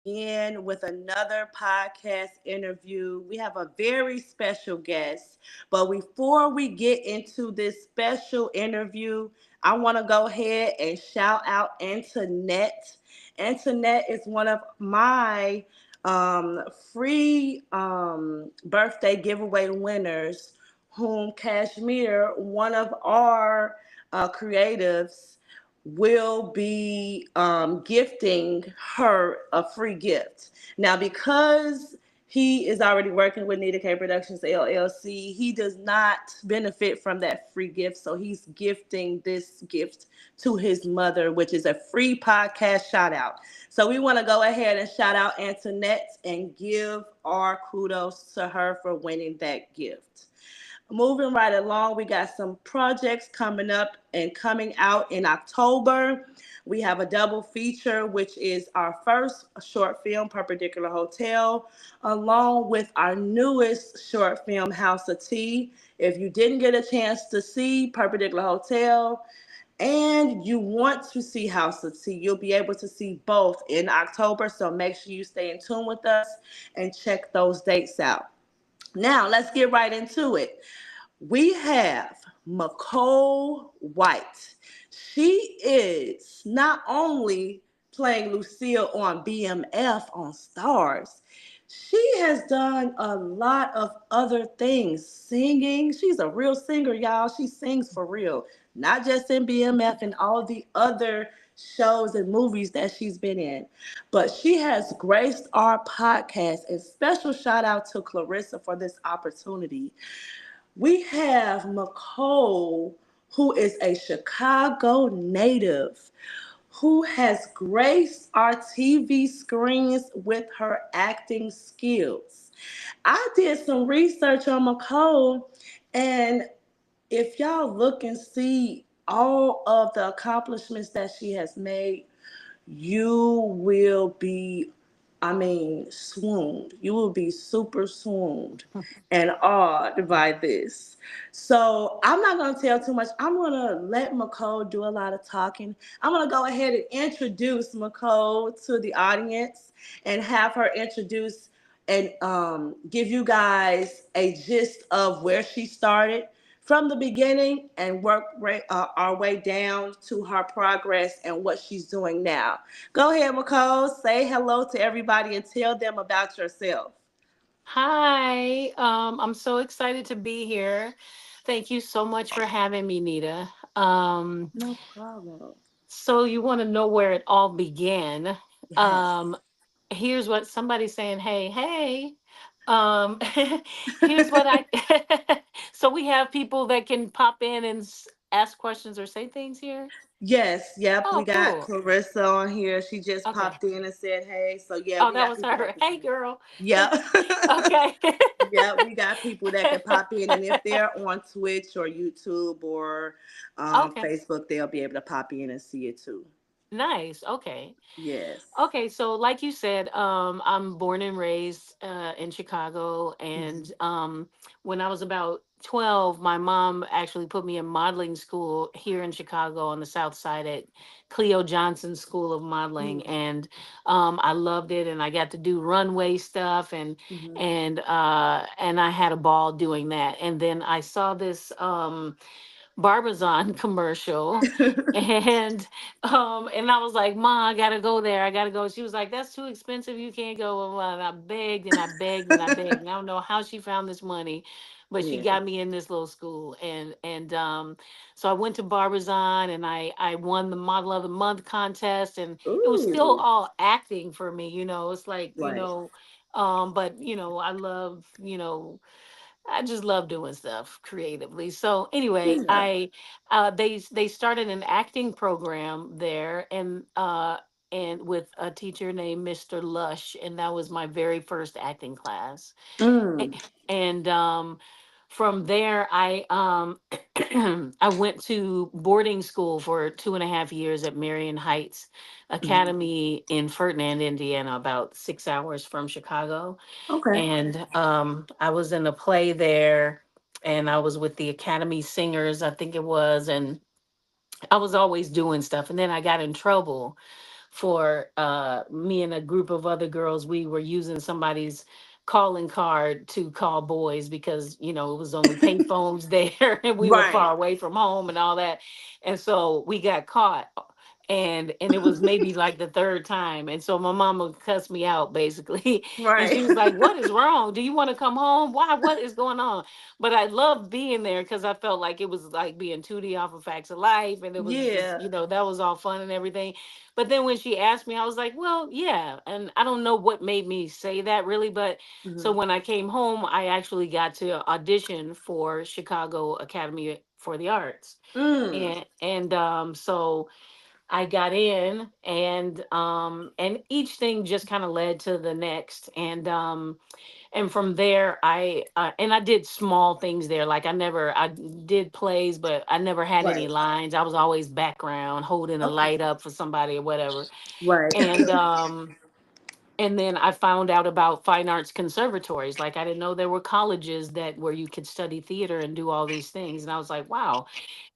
again with another podcast interview. We have a very special guest, but before we get into this special interview, I want to go ahead and shout out Antoinette. Antoinette is one of my free birthday giveaway winners, whom Kashmir, one of our creatives, will be gifting her a free gift. Now, because he is already working with Nita K Productions LLC, he does not benefit from that free gift. So he's gifting this gift to his mother, which is a free podcast shout out. So we want to go ahead and shout out Antoinette and give our kudos to her for winning that gift. Moving right along, we got some projects coming up and coming out in October. We have a double feature, which is our first short film, Perpendicular Hotel, along with our newest short film, House of Tea. If you didn't get a chance to see Perpendicular Hotel and you want to see House of Tea, you'll be able to see both in October. So make sure you stay in tune with us and check those dates out. Now, let's get right into it. We have Nicole White. She is not only playing Lucille on BMF on Stars, she has done a lot of other things. Singing. She's a real singer, y'all. She sings for real, not just in BMF and all the other shows and movies that she's been in. But she has graced our podcast. And special shout out to Clarissa for this opportunity. We have Nicole, who is a Chicago native, who has graced our TV screens with her acting skills. I did some research on Nicole, and if y'all look and see all of the accomplishments that she has made, you will be, swooned. You will be super swooned and awed by this. So I'm not going to tell too much. I'm going to let McCole do a lot of talking. I'm going to go ahead and introduce McCole to the audience and have her introduce and give you guys a gist of where she started from the beginning and work our way down to her progress and what she's doing now. Go ahead, McCole. Say hello to everybody and tell them about yourself. Hi, I'm so excited to be here. Thank you so much for having me, Nita. Um, No problem. so you want to know where it all began? Yes. Um, Here's what somebody's saying. Hey, hey. Um, here's what I. So we have people that can pop in and ask questions or say things here. Yes, yep. We Oh, got cool. Clarissa on here. She just Okay. popped in and said, hey. So, yeah, Oh, we that got was people that her. can Hey, come in. girl. Yep. Okay. Yep, we got people that can pop in. And if they're on Twitch or YouTube or Okay. Facebook, they'll be able to pop in and see it too. Nice. Okay. Yes. Okay, so like you said, I'm born and raised in Chicago, and Mhm. when I was about 12, my mom actually put me in modeling school here in Chicago on the South Side at Cleo Johnson School of Modeling, Mhm. and I loved it, and I got to do runway stuff, Mhm. and I had a ball doing that, and then I saw this. Barbizon commercial, and I was like, "Ma, I gotta go there. I gotta go." She was like, "That's too expensive. You can't go." Blah, blah, blah. And I begged and I begged and I begged, and I don't know how she found this money, but she Yeah. got me in this little school, and so I went to Barbizon, and I won the Model of the Month contest, and it was still Ooh. all acting for me. It's like Right. but I love I just love doing stuff creatively. So anyway, Yeah. they started an acting program there, and with a teacher named Mr. Lush, and that was my very first acting class. A- Mm. And from there, I went to boarding school for 2.5 years at Marion Heights Mhm. Academy in Ferdinand, Indiana, about 6 hours from Chicago. Okay. And I was in a play there, and I was with the Academy Singers, I think it was, and I was always doing stuff. And then I got in trouble for me and a group of other girls. We were using somebody's calling card to call boys because it was only pay phones there and we were Right. far away from home and all that. And so we got caught, and it was maybe like the third time, and so my mama cussed me out basically. And Right. she was like, what is wrong? Do you want to come home? Why? What is going on? But I loved being there because I felt like it was like being Tootie off of Facts of Life, and it was just, Yeah. that was all fun and everything. But then when she asked me, I was like, well, yeah. And I don't know what made me say that really, but so Hmm. when I came home, I actually got to audition for Chicago Academy for the Arts. Mm. And so I got in, and each thing just kind of led to the next. And from there I did small things there. Like I did plays, but I never had any Right. lines. I was always background holding a Okay. light up for somebody or whatever. Right. And um and then I found out about fine arts conservatories. Like I didn't know there were colleges that where you could study theater and do all these things. And I was like, wow.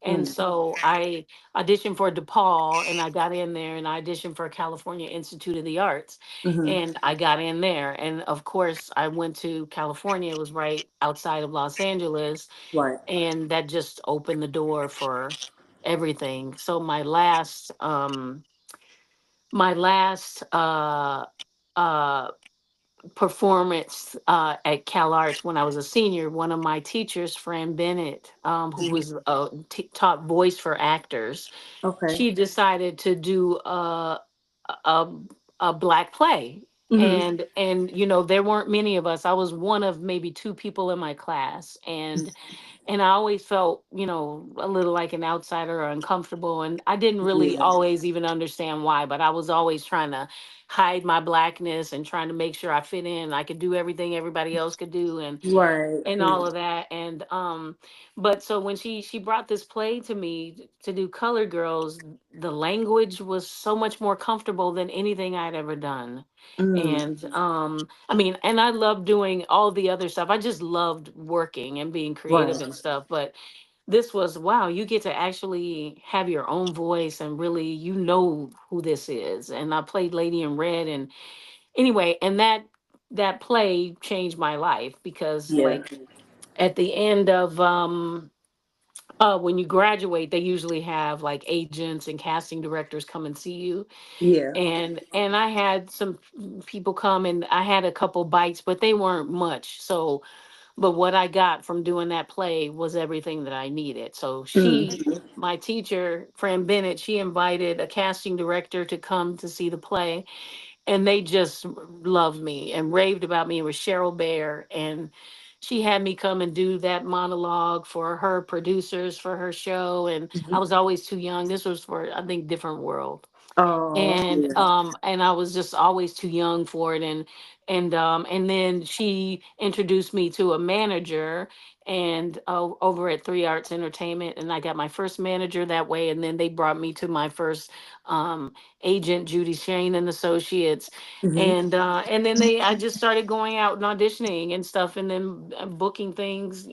And Mm. so I auditioned for DePaul, and I got in there, and I auditioned for California Institute of the Arts, Hmm. and I got in there. And of course, I went to California. It was right outside of Los Angeles, Right. and that just opened the door for everything. So my last uh performance at Cal Arts when I was a senior, one of my teachers, Fran Bennett, who Mhm. was taught voice for actors, Okay. she decided to do a a black play. Hmm. And there weren't many of us. I was one of maybe two people in my class, and I always felt, a little like an outsider or uncomfortable. And I didn't really Yeah. always even understand why, but I was always trying to hide my blackness and trying to make sure I fit in. I could do everything everybody else could do, Right. and Mm. all of that. And but so when she brought this play to me to do Colored Girls, the language was so much more comfortable than anything I'd ever done. Mm. And I mean, and I loved doing all the other stuff. I just loved working and being creative Right. and stuff. But this was, wow, you get to actually have your own voice and really, who this is. And I played Lady in Red. And anyway, and that play changed my life because, Yeah. like, at the end of when you graduate, they usually have like agents and casting directors come and see you. Yeah. And I had some people come, and I had a couple bites, but they weren't much. So but what I got from doing that play was everything that I needed. So Mm. my teacher, Fran Bennett, she invited a casting director to come to see the play, and they just loved me and raved about me. It was Cheryl Bear, and she had me come and do that monologue for her producers for her show. And I Mhm. was always too young. This was for, I think, Different World. Oh, yeah. And I was just always too young for it. And then she introduced me to a manager, and over at Three Arts Entertainment, and I got my first manager that way. And then they brought me to my first um agent, Judy Shane and Associates. Hmm. And then I just started going out and auditioning and stuff, and then booking things,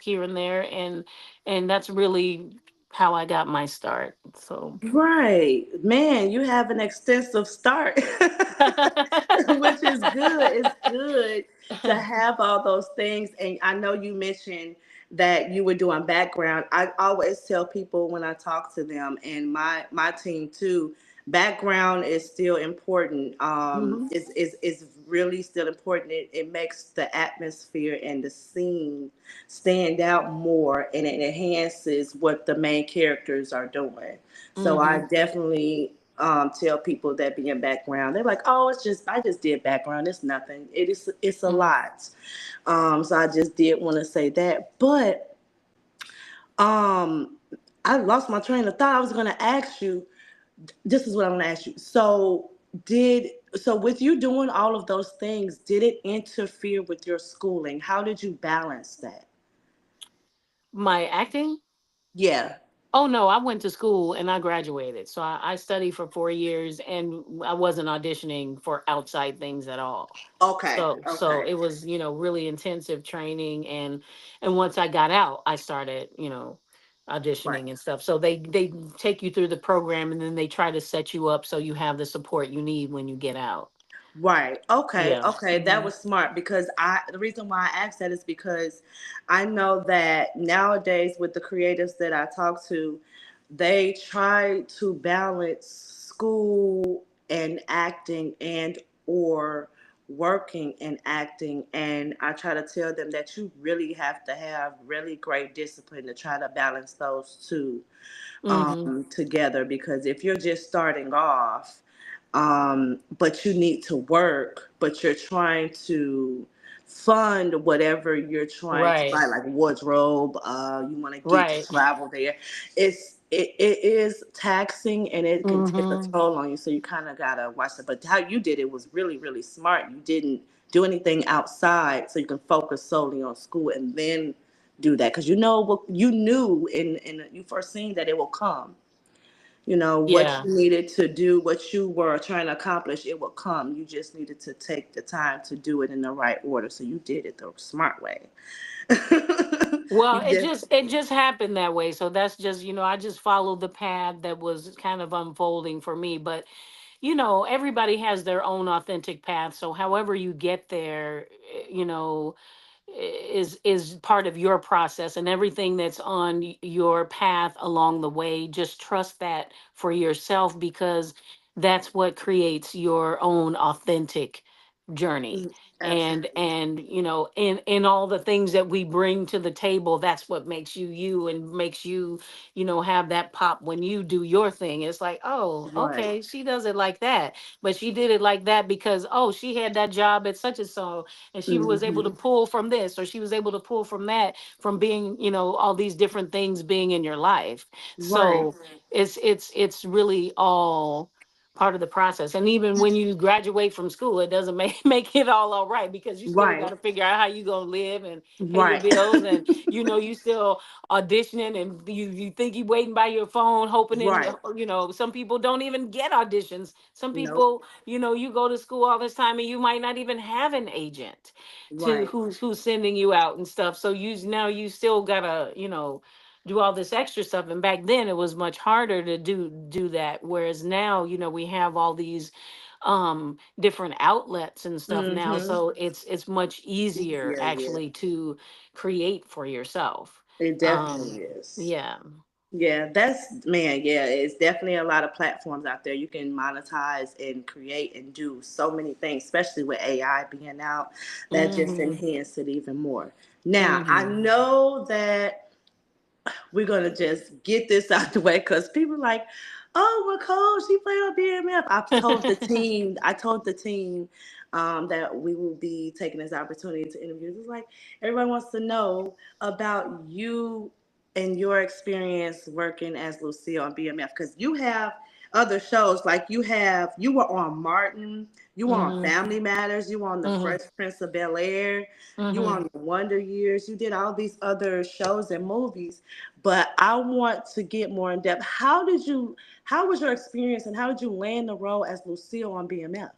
here and there. And that's really how I got my start. So Right. Man, you have an extensive start, which is good. It's good to have all those things. And I know you mentioned that you were doing background. I always tell people when I talk to them, and my team too, background is still important. Mhm. Is really still important. It makes the atmosphere and the scene stand out more, and it enhances what the main characters are doing. So I Mhm. definitely tell people that be in background. They're like, "Oh, it's just I just did background. It's nothing. It's a Mhm. lot." So I just did want to say that, but um, I lost my train of thought. I was going to ask you. This is what I'm going to ask you. Did so with you doing all of those things? Did it interfere with your schooling? How did you balance that? My acting? Yeah. Oh no, I went to school and I graduated. So I studied for 4 years, and I wasn't auditioning for outside things at all. Okay. So Okay. it was, really intensive training. And once I got out, I started, Right. auditioning and stuff. So they take you through the program, and then they try to set you up so you have the support you need when you get out. Right. Okay. Yeah. Okay. That Hmm. was smart because the reason why I asked that is because I know that nowadays with the creatives that I talk to, they try to balance school and acting and or working and acting, and I try to tell them that you really have to have really great discipline to try to balance those two Hmm. together, because if you're just starting off, but you need to work, but you're trying to fund whatever you're trying to buy, Right. like wardrobe, you want to get to Right. travel there. It is taxing and it can take a Hmm. toll on you. So you kind of gotta watch it. But how you did it was really, really smart. You didn't do anything outside, so you can focus solely on school and then do that because you know what you knew and you foreseen that it will come. You know what Yeah. you needed to do, what you were trying to accomplish, it will come. You just needed to take the time to do it in the right order, so you did it the smart way. Well, You did. it just happened that way. So that's just, I just followed the path that was kind of unfolding for me. But everybody has their own authentic path. So however you get there, is part of your process, and everything that's on your path along the way, just trust that for yourself, because that's what creates your own authentic journey. Mm, absolutely. And in all the things that we bring to the table, that's what makes you you, and makes you have that pop when you do your thing. It's like, oh, Right. okay, she does it like that, but she did it like that because, oh, she had that job at such and so, and she was able to Hmm. pull from this, or she was able to pull from that, from being, all these different things being in your life. Right. So it's really all part of the process. And even when you graduate from school, it doesn't make make it all right, because you still got Right. to figure out how you gonna live and pay your Right. bills, and you still auditioning, and you think you waiting by your phone hoping in, Right. some people don't even get auditions. Some Nope. people, you go to school all this time and you might not even have an agent to Right. who's sending you out and stuff. So you still gotta, do all this extra stuff. And back then it was much harder to do that, whereas now, we have all these different outlets and stuff now, Hmm. so it's much easier Easier, yeah. actually to create for yourself. It um definitely is. yeah. Yeah, that's man. Yeah, it's definitely a lot of platforms out there. You can monetize and create and do so many things, especially with AI being out. That just Hmm. enhance it even more. Now, I Hmm. know that we're gonna just get this out the way because people are like, oh, Nicole, she played on BMF. I told the team that we will be taking this opportunity to interview. It's like everyone wants to know about you and your experience working as Lucille on BMF, because you have other shows like you were on Martin, you were on Hmm. Family Matters, you were on The Hmm. Fresh Prince of Bel Air, you were Hmm. on The Wonder Years, you did all these other shows and movies. But I want to get more in depth. How was your experience and how did you land the role as Lucille on BMF?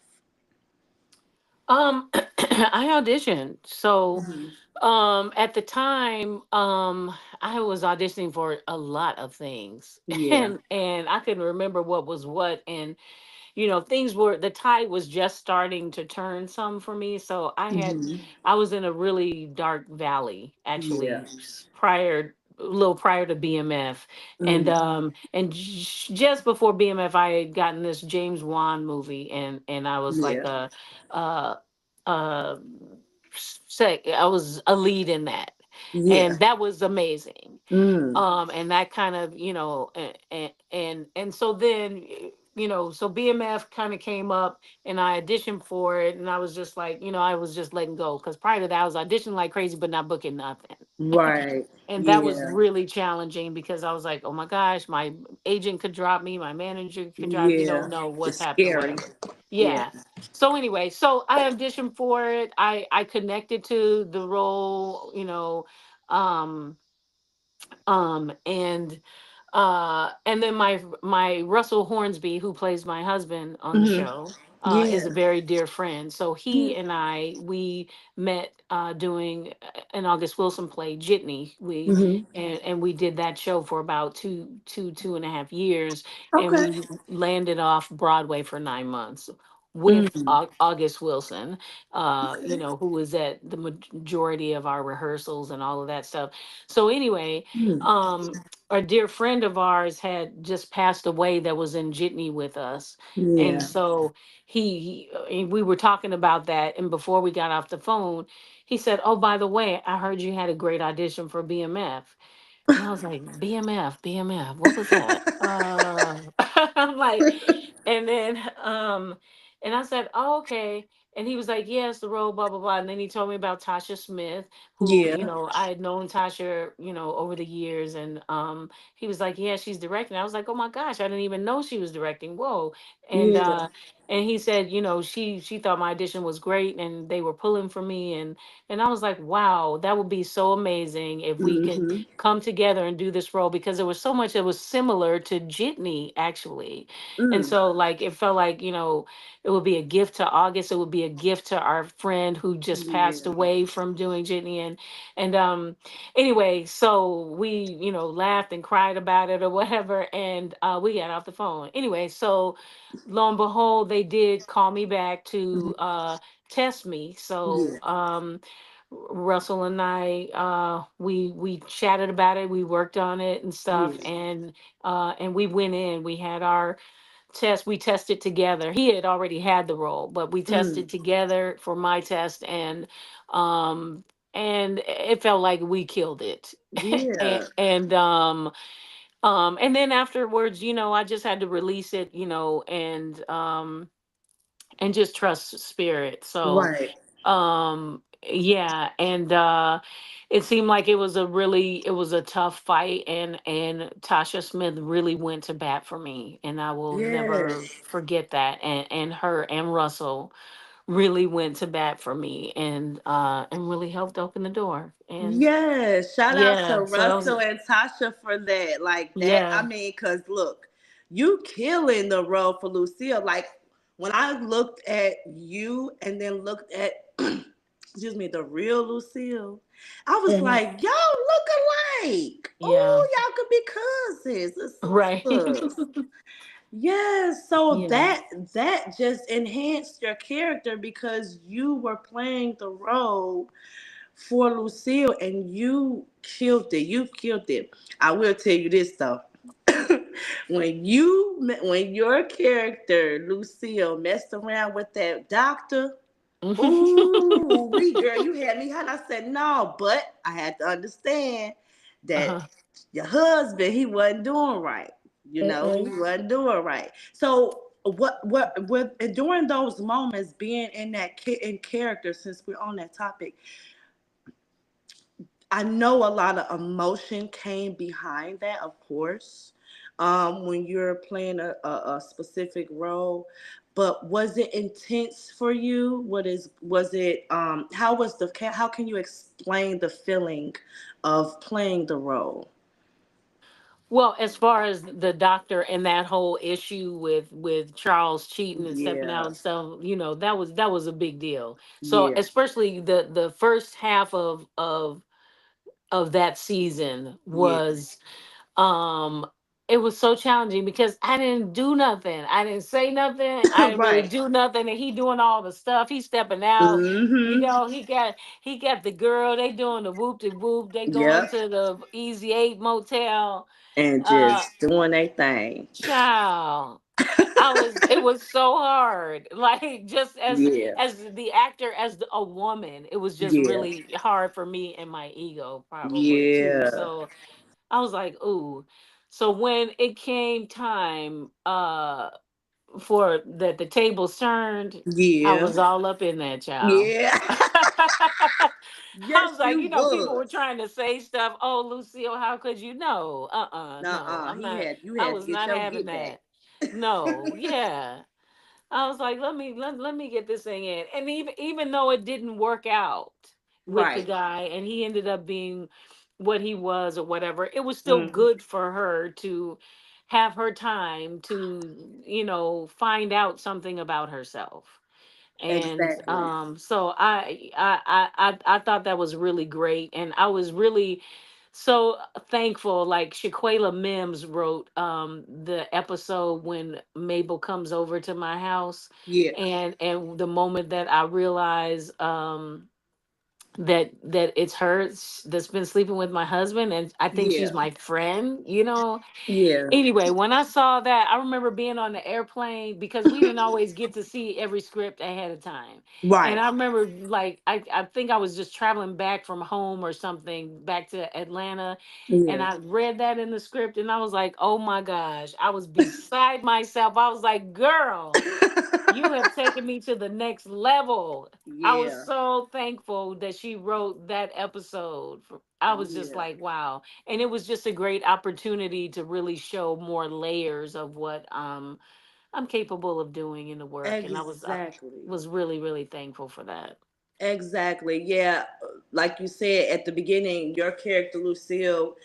I auditioned. So Hmm. at the time, I was auditioning for a lot of things Yeah. and I couldn't remember what was what. And the tide was just starting to turn some for me. So Hmm. I was in a really dark valley, Yeah. actually, a little prior to BMF. And Mm. just before BMF, I had gotten this James Wan movie, and I was like Yeah. uh uh I was a lead in that, Yeah. and that was amazing. Mm. And that kind of, and so then, so BMF kind of came up, and I auditioned for it, and I was just like, I was just letting go, because prior to that I was auditioning like crazy but not booking nothing. Right. And that was Yeah. really challenging, because I was like, oh my gosh, my agent could drop me, my manager could drop, you don't Yeah. know what's It's happening, scary. whatever. Yeah. Yeah. So anyway, so I auditioned for it. I connected to the role, um and and then my Russell Hornsby, who plays my husband on the Hmm. show. is Yeah. a very dear friend. So Yeah. he and I, we met doing an August Wilson play, Jitney. We Hmm. and we did that show for about 2.5 years, and Okay. we landed off Broadway for 9 months with Mm. August Wilson, Okay. who was at the majority of our rehearsals and all of that stuff. So anyway, Mm. um, a dear friend of ours had just passed away that was in Jitney with us, and Yeah. so and we were talking about that, and before we got off the phone, he said, "Oh, by the way, I heard you had a great audition for BMF." And I was like, "BMF, BMF, what was that?" I'm like, and then and I said, "Oh, okay." And he was like, "Yes, the role, blah blah blah." And then he told me about Tasha Smith, who, Yeah. I had known Tasha, over the years, and he was like, "Yeah, she's directing." I was like, "Oh my gosh, I didn't even know she was directing." Whoa. And Yeah. he said, she thought my audition was great, and they were pulling for me, and I was like, "Wow, that would be so amazing if we could Hmm. come together and do this role," because there was so much that was similar to Jitney, actually. And Mm. so, like, it felt like, it would be a gift to August. It would be a gift to our friend who just passed Yeah. away from doing Jitney. And anyway, so we, laughed and cried about it or whatever. And we got off the phone. Anyway, so lo and behold, they did call me back to Mhm. test me. So Yeah. Russell and I, we chatted about it, we worked on it and stuff, Yeah. and we went in. We had our test. We tested together. He had already had the role, but we Mm. tested together for my test, um and it felt like we killed it. Yeah. And then afterwards, I just had to release it, and just trust spirit. So Right. yeah, and it seemed like it was a tough fight, and Tasha Smith really went to bat for me, and I will never Yes. forget that. And her and Russell really went to bat for me, and really helped open the door. And Yes, shout out to yeah, so that was Russell and Tasha for that. Like that, I yeah. mean, cause look, you killing the role for Lucille. Like when I looked at you and then looked at excuse me, the real Lucille, I was Mhm. like, y'all look alike. Yeah. Oh, y'all could be cousins Right. or sisters. Yes, so Yeah. that just enhanced your character because you were playing the role for Lucille and you killed it. You killed it. I will tell you this though. When your character Lucille messed around with that doctor, ooh, we girl, you had me hot. I said no, but I had to understand that Uh-huh. your husband he wasn't doing right. He Mm-mm. wasn't doing right. So what during those moments being in that in character, since we're on that topic, I know a lot of emotion came behind that, of course, when you're playing a specific role. But was it intense for you? Was it how can you explain the feeling of playing the role? Well, as far as the doctor and that whole issue with Charles cheating and stepping out Yeah, and stuff, that was a big deal. So yeah, especially the first half of that season yeah. was, um it was so challenging because I didn't do nothing. I didn't say nothing. I didn't really Right. do nothing. And he doing all the stuff. He's stepping out. Mm-hmm. He got the girl. They doing the whoop de whoop. They going Yep. to the Easy 8 motel. And Uh just doing their thing. Child, it was so hard. Like, just Yeah. as the actor, a woman, it was just Yeah. really hard for me and my ego probably too. Yeah. So I was like, ooh. So when it came time for that the tables turned, I Yeah. was all up in that, child. Yeah. I Yes, was like, you people were was. trying to say stuff. Oh, Lucille, how could you know? No, Nuh-uh. I'm not. You I had to was get not your having get back. that. No, yeah. I was like, let me get this thing in. And even though it didn't work out with the Right. guy, and he ended up being what he was or whatever, it was still Mm. good for her to have her time to, find out something about herself. And Exactly. so I thought that was really great, and I was really so thankful. Like Shaquela Mims wrote the episode when Mabel comes over to my house, Yeah. and the moment that I realize that it's her that's been sleeping with my husband, and I think Yeah. she's my friend. Yeah. Anyway, when I saw that, I remember being on the airplane because we didn't always get to see every script ahead of time. And Right. I remember, like, I think I was just traveling back from home or something back to Atlanta. And Yeah. I read that in the script and I was like, oh my gosh, I was beside myself. I was like, girl, you have taken me to the next level. I was Yeah. so thankful that she wrote that episode. I was just Yeah. like, wow. And it was just a great opportunity to really show more layers of what I'm capable of doing in the work. And I Exactly. was really, really thankful for that. Exactly. Yeah. Like you said at the beginning, your character Lucille,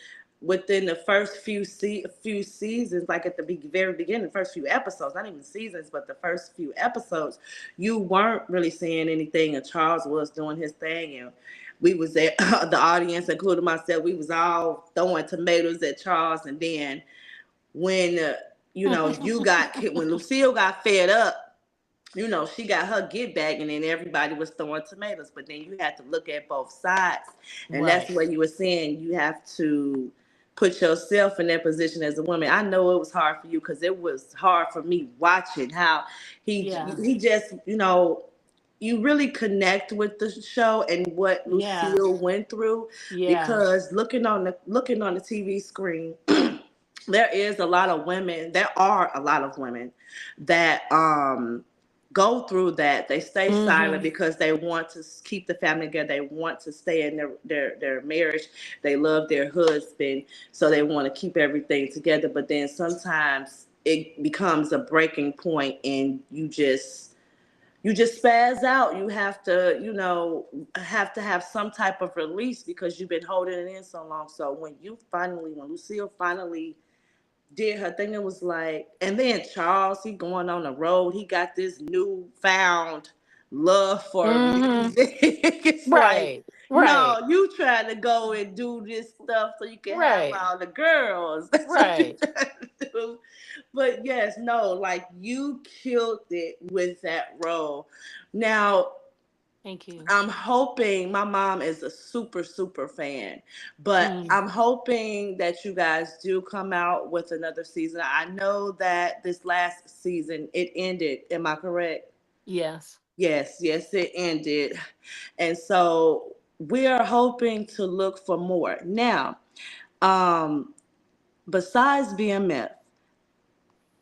within the first few seasons, like at the very beginning, the first few episodes, not even seasons, but the first few episodes, you weren't really seeing anything, and Charles was doing his thing, and we was at the audience, including myself, we was all throwing tomatoes at Charles, and then when you got when Lucille got fed up, she got her get back, and then everybody was throwing tomatoes. But then you had to look at both sides, and that's Right. what you were saying. You have to put yourself in that position as a woman. I know it was hard for you because it was hard for me watching how he Yeah. he just you really connect with the show and what Yeah. Lucille went through, Yeah. because looking on the TV screen, there are a lot of women that go through that. They stay silent Mm-hmm. because they want to keep the family together. They want to stay in their marriage. They love their husband, so they want to keep everything together. But then sometimes it becomes a breaking point, and you just spaz out. You have to have some type of release because you've been holding it in so long. So when Lucille finally did her thing, it was like, and then Charles, he going on the road, he got this newfound love for Mm-hmm. music. It's like, Right. no, Right. you trying to go and do this stuff so you can have Right. all the girls. That's what you Right. trying to do. But yes, no, like you killed it with that role. Now, Thank you. I'm hoping, my mom is a super, super fan, but Mm. I'm hoping that you guys do come out with another season. I know that this last season it ended. Am I correct? Yes. Yes, yes, it ended. And so we are hoping to look for more. Now, um, besides BMF,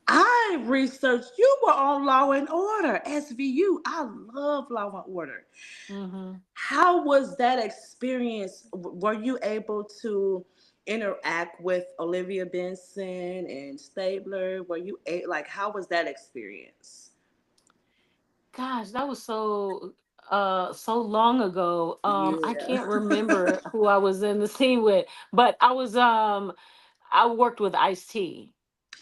I researched you were on Law and Order, SVU. I love Law and Order. Mm-hmm. How was that experience? Were you able to interact with Olivia Benson and Stabler? Like, how was that experience? Gosh, that was so long ago. I Yeah. can't remember who I was in the scene with, but I worked with Ice T.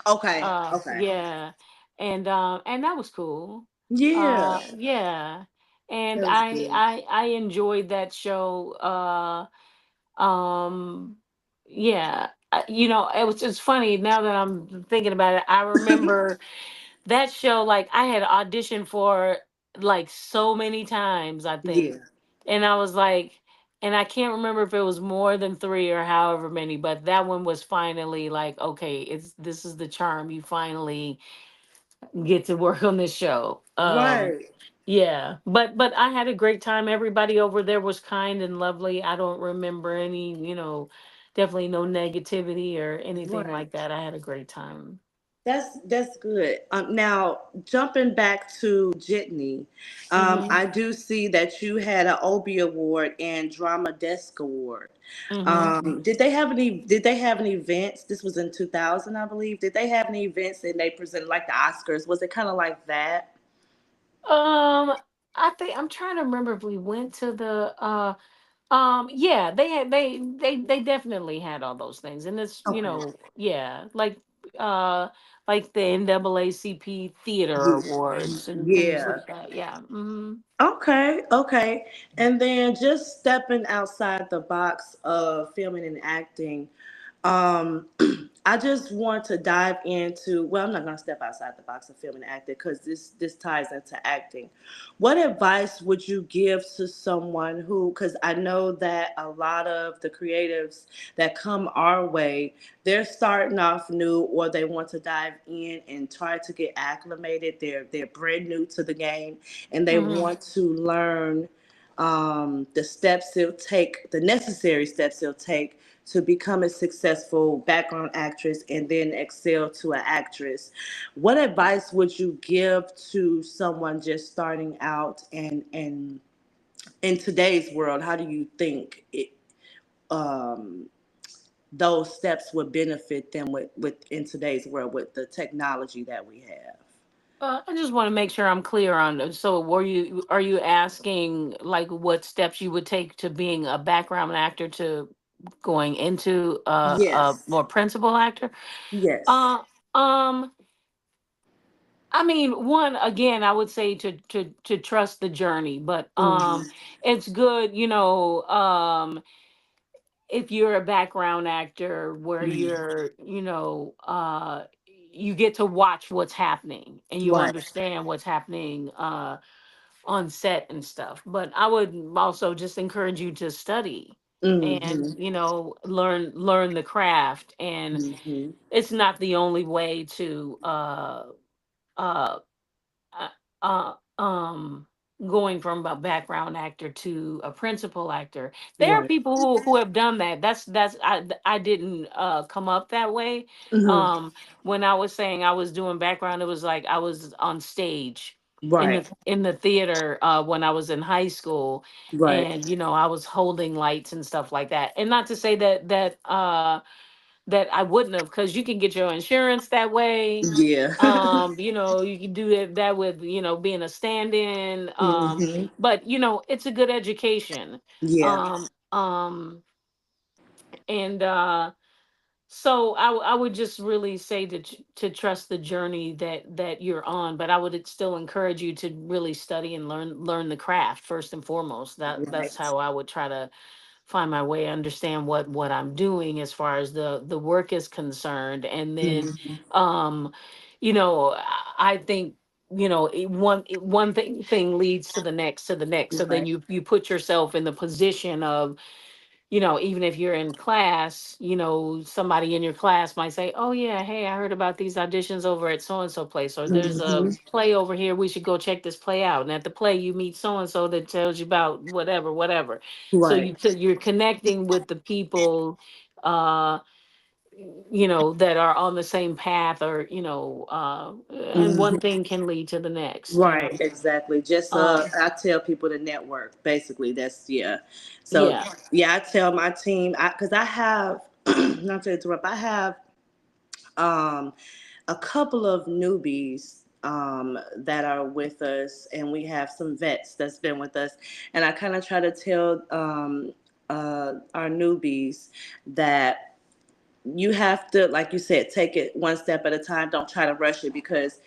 Okay. Okay. Yeah. And that was cool. Yeah. Yeah. And That was good. I enjoyed that show. Um yeah. It was just funny now that I'm thinking about it. I remember that show, like I had auditioned for like so many times, I think. Yeah. And I was like, and I can't remember if it was more than three or however many, but that one was finally like, okay, this is the charm. You finally get to work on this show. Right. Yeah. But I had a great time. Everybody over there was kind and lovely. I don't remember any, definitely no negativity or anything Right. like that. I had a great time. That's good. Now jumping back to Jitney, Mhm. I do see that you had an Obie Award and Drama Desk Award. Mhm. Did they have any events? This was in 2000, I believe. Did they have any events and they presented like the Oscars? Was it kind of like that? Um, I think I'm trying to remember if we went to the yeah, they definitely had all those things. And it's, Okay. yeah, like uh like the NAACP Theater Awards and things Yeah. like that. Yeah. Hmm. Okay, okay. And then just stepping outside the box of filming and acting, um, I just want to dive into. Well, I'm not going to step outside the box of filming and acting because this ties into acting. What advice would you give to someone who? Because I know that a lot of the creatives that come our way, they're starting off new or they want to dive in and try to get acclimated. They're brand new to the game and they Hmm. want to learn the steps they'll take, the necessary steps they'll take to become a successful background actress and then excel to an actress. What advice would you give to someone just starting out and in today's world, how do you think um, those steps would benefit them with in today's world with the technology that we have? I just want to make sure I'm clear on it. So, are you asking like what steps you would take to being a background actor to going into a Yes. more principal actor? Yes. Uh, um, I mean, one again, I would say to trust the journey, but Hmm. it's good, if you're a background actor where you get to watch what's happening and you Right. understand what's happening on set and stuff. But I would also just encourage you to study and Hmm. learn the craft. And Hmm. it's not the only way to uh uh, going from a background actor to a principal actor. There are Right. people who have done that. I didn't come up that way. Hmm. um when I was saying I was doing background, it was like I was on stage Right. in the theater when I was in high school, Right. and I was holding lights and stuff like that. And not to say that I wouldn't have, because you can get your insurance that way. Yeah. You can do that with, being a stand-in. Hmm. But it's a good education. Yeah. Um, um, and so I would just really say to trust the journey that you're on, but I would still encourage you to really study and learn the craft first and foremost. That's Right. how I would try to find my way, understand what I'm doing as far as the work is concerned. And then Hmm. um I think one thing leads to the next. So then Right. you put yourself in the position of, even if you're in class, somebody in your class might say, oh yeah, hey, I heard about these auditions over at so and so place, or there's a Hmm. play over here, we should go check this play out. And at the play you meet so and so that tells you about whatever, whatever. So Right. you're connecting with the people uh that are on the same path, or and one Hmm. thing can lead to the next. Right. Exactly. Just um I tell people to network. Basically, that's yeah. So yeah. yeah, I tell my team because I have not to interrupt. I have um a couple of newbies that are with us, and we have some vets that's been with us. And I kind of try to tell our newbies that you have to, like you said, take it one step at a time. Don't try to rush it because,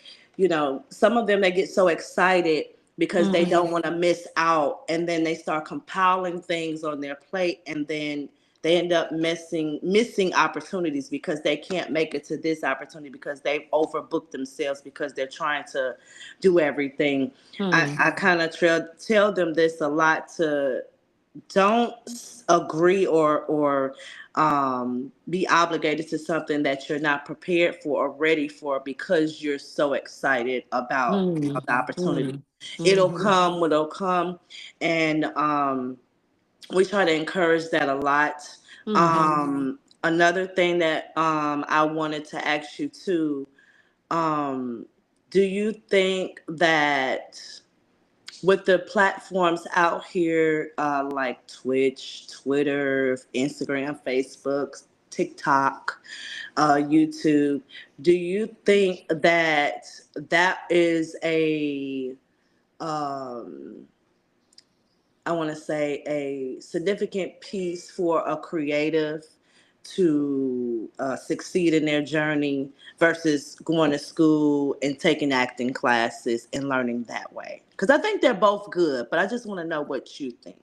some of them they get so excited because they Hmm. don't want to miss out, and then they start compiling things on their plate, and then they end up missing opportunities because they can't make it to this opportunity because they've overbooked themselves because they're trying to do everything. Hmm. I kind of tell them this a lot to don't agree or be obligated to something that you're not prepared for or ready for because you're so excited about Hmm. the opportunity. Hmm. It'll Hmm. come when it'll come, and we try to encourage that a lot. Hmm. Another thing that I wanted to ask you too, um, do you think that with the platforms out here like Twitch, Twitter, Instagram, Facebook, TikTok, YouTube, do you think that that is um, I want to say a significant piece for a creative succeed in their journey versus going to school and taking acting classes and learning that way? Because I think they're both good, but I just want to know what you think.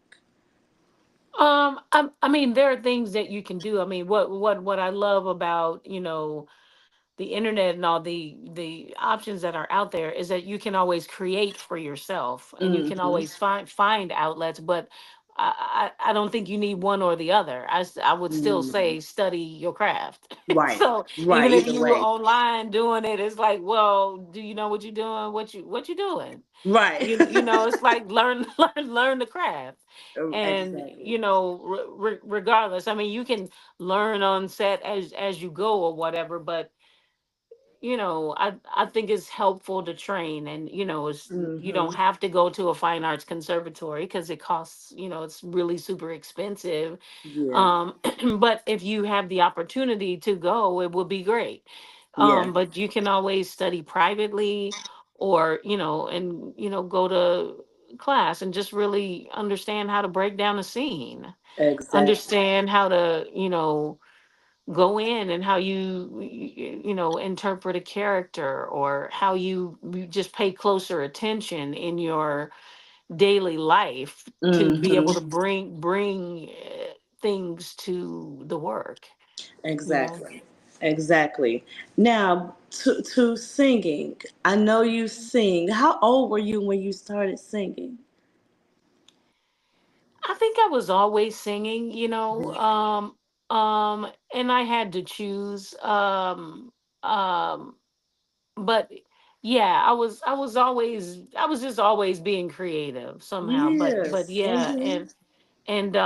I mean, there are things that you can do. I mean, what I love about, the internet and all the options that are out there is that you can always create for yourself, and you can Hmm. always find outlets. But I don't think you need one or the other. I would still Mm. say study your craft. Right, So right. even if Either you way, online doing it, it's like, well, do you know what you're doing? What you doing? right. It's like learn learn the craft. And Exactly. regardless, I mean, you can learn on set as you go or whatever, but I think it's helpful to train. And you Hmm. don't have to go to a fine arts conservatory because it costs, it's really super expensive. Yeah, But if you have the opportunity to go, it would be great. yeah, But you can always study privately, or and go to class and just really understand how to break down a scene, exactly. understand how to go in, and how you interpret a character, or how you just pay closer attention in your daily life to be able Hmm. to bring things to the work you know Exactly. Exactly. Now, to singing. I know you sing. How old were you when you started singing? I think I was always singing, and I had to choose. Um but yeah, I was just always being creative somehow. But Yes. yeah. Mm-hmm. And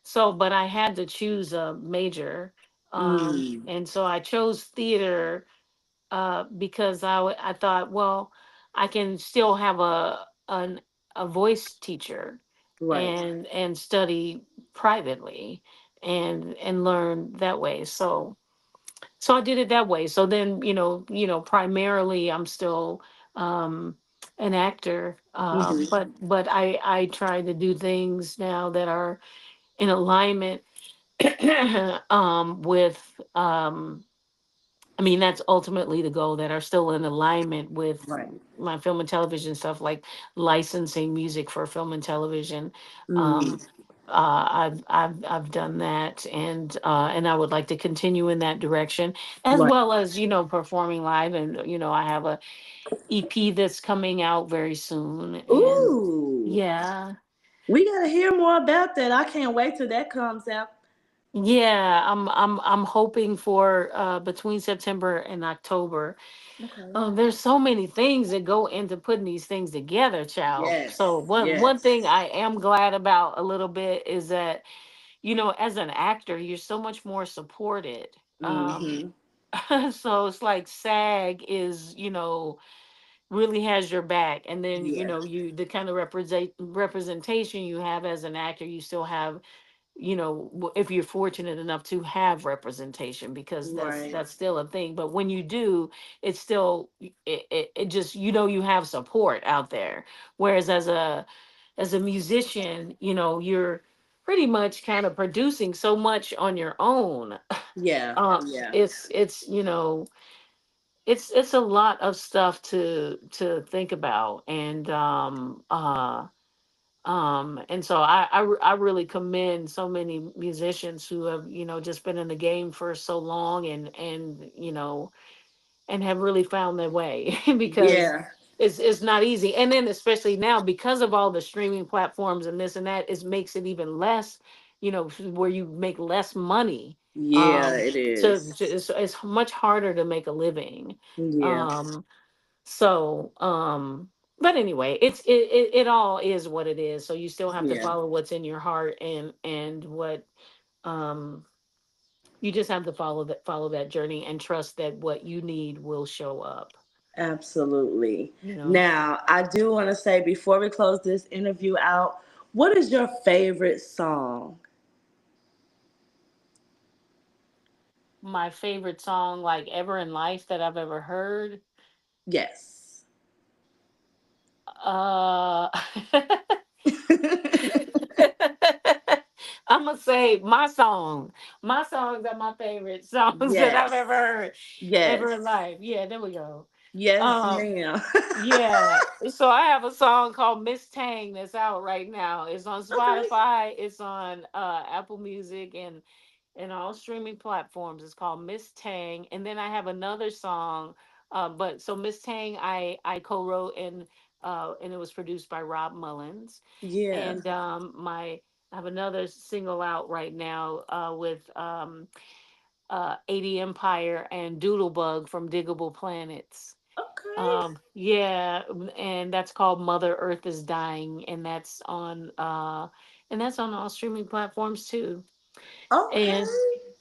so, but I had to choose a major. Mm. And so I chose theater, because I thought, well, I can still have a voice teacher, Right. and study privately, and learn that way. So I did it that way. So then, primarily I'm still an actor, Mm-hmm. but I try to do things now that are in alignment with, I mean, that's ultimately the goal, that are still in alignment with Right. my film and television stuff, like licensing music for film and television. Mm. Um, I've done that, and I would like to continue in that direction, as Right. well as performing live. And I have a EP that's coming out very soon, and Ooh. yeah. We gotta hear more about that. I can't wait till that comes out. Yeah, I'm hoping for between September and October. Okay. Oh, there's so many things that go into putting these things together, child. So Yes. one thing Yes. I am glad about a little bit is that, as an actor, you're so much more supported. Mm-hmm. So it's like SAG is, really has your back. And then, Yeah. the kind of representation you have as an actor, you still have, if you're fortunate enough to have representation, because Right. that's still a thing. But when you do, it's still, it just, you have support out there. Whereas as a musician, you're pretty much kind of producing so much on your own. Yeah. Yeah. It's a lot of stuff to think about. And so I really commend so many musicians who have, just been in the game for so long, and have really found their way, because Yeah. it's not easy. And then, especially now, because of all the streaming platforms and this and that, it makes it even less, where you make less money. Yeah, it It's much harder to make a living. Yeah. um but anyway, it all is what it is. So you still have to Yeah. follow what's in your heart, and what, um you just have to follow that journey, and trust that what you need will show up. Absolutely. you know Now, I do want to say before we close this interview out, what is your favorite song? my favorite song, like, ever in life, that I've ever heard. Yes. uh I'm gonna say say my song. My songs are my favorite songs that I've Yes. ever heard ever Yes. in life. Yeah, there we go. Yes, Um, ma'am. yeah. So I have a song called Miss Tang that's out right now. It's on Okay. Spotify, it's on Apple Music and all streaming platforms. It's called Miss Tang. And then I have another song, but so Miss Tang I co-wrote and it was produced by Rob Mullins. Yeah. And my I have another single out right now with 80 Empire and Doodlebug from Diggable Planets. Okay. Yeah, and that's called Mother Earth is Dying, and that's on all streaming platforms too. And Okay.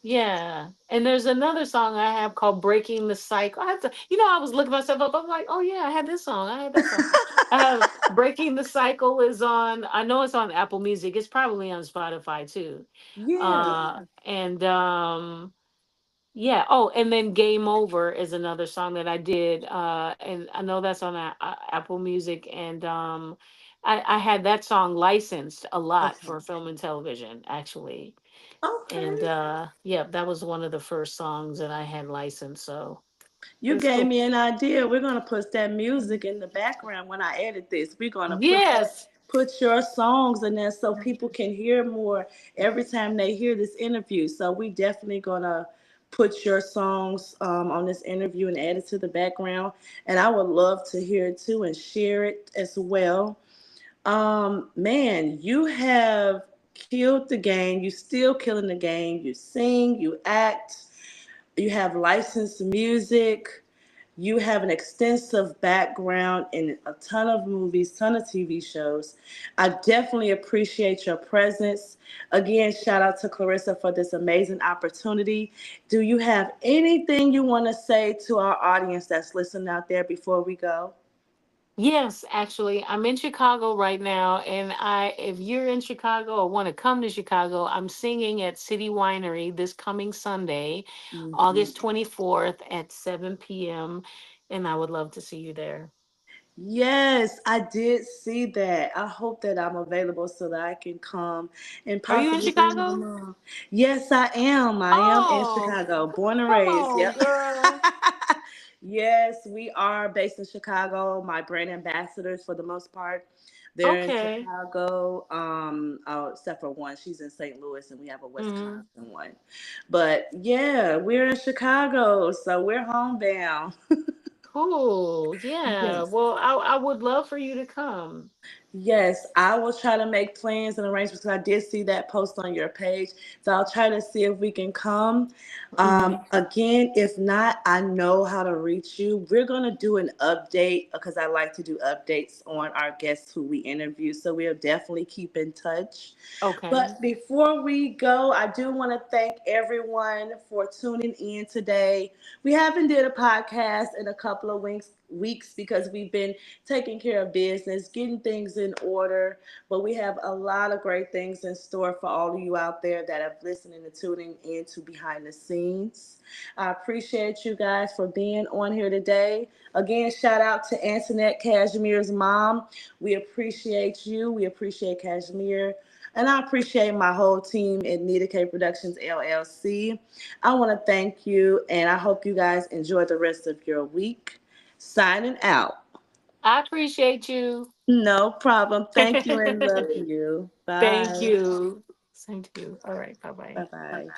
yeah, and there's another song I have called Breaking the Cycle. I have to, I was looking myself up. I'm like, oh yeah, I had this song. I had that song. I have Breaking the Cycle is on. I know it's on Apple Music. It's probably on Spotify too. Yeah. And yeah. Oh, and then Game Over is another song that I did. And I know that's on Apple Music. And I had that song licensed a lot Okay. for film and television, actually. And Okay. yeah, that was one of the first songs that I had licensed. So You it's gave cool. me an idea. We're gonna put that music in the background when I edit this. We're gonna Yes. put your songs in there so people can hear more every time they hear this interview. So we definitely gonna put your songs on this interview and add it to the background. And I would love to hear it too and share it as well. Man, you have killed the game. You still killing the game. You sing, you act, you have licensed music. You have an extensive background in a ton of movies, ton of TV shows. I definitely appreciate your presence. Again, shout out to Clarissa for this amazing opportunity. Do you have anything you want to say to our audience that's listening out there before we go? Yes, actually, I'm in Chicago right now, and if you're in Chicago or want to come to Chicago, I'm singing at City Winery this coming Sunday, Mhm. August 24th at 7 p.m., and I would love to see you there. Yes, I did see that. I hope that I'm available so that I can come and Are you in possibly bring my Chicago? mom. Yes, I am. I am in Oh, Chicago, born and come raised. on, Yep. girl. Yes, we are based in Chicago. My brand ambassadors, for the most part, they're in Okay. Chicago. Except for one, she's in St. Louis, and we have a Hmm. Wisconsin one. But yeah, we're in Chicago, so we're homebound. Cool. Yeah. Yes. Well, I would love for you to come. Yes, I will try to make plans and arrangements because I did see that post on your page. So I'll try to see if we can come. Hmm. Again, if not, I know how to reach you. We're going to do an update because I like to do updates on our guests who we interview. So we'll definitely keep in touch. Okay. But before we go, I do want to thank everyone for tuning in today. We haven't did a podcast in a couple of weeks because we've been taking care of business, getting things in order. But we have a lot of great things in store for all of you out there that have listened and tuning in to behind the scenes. I appreciate you guys for being on here today. Again, shout out to Antoinette Cashmere's mom. We appreciate you. We appreciate Cashmere. And I appreciate my whole team at Nita K Productions LLC. I want to thank you, and I hope you guys enjoy the rest of your week. Signing out. I appreciate you. No problem. Thank you and love you. Thank Bye. you. Same to you. All right. Bye Bye bye. bye.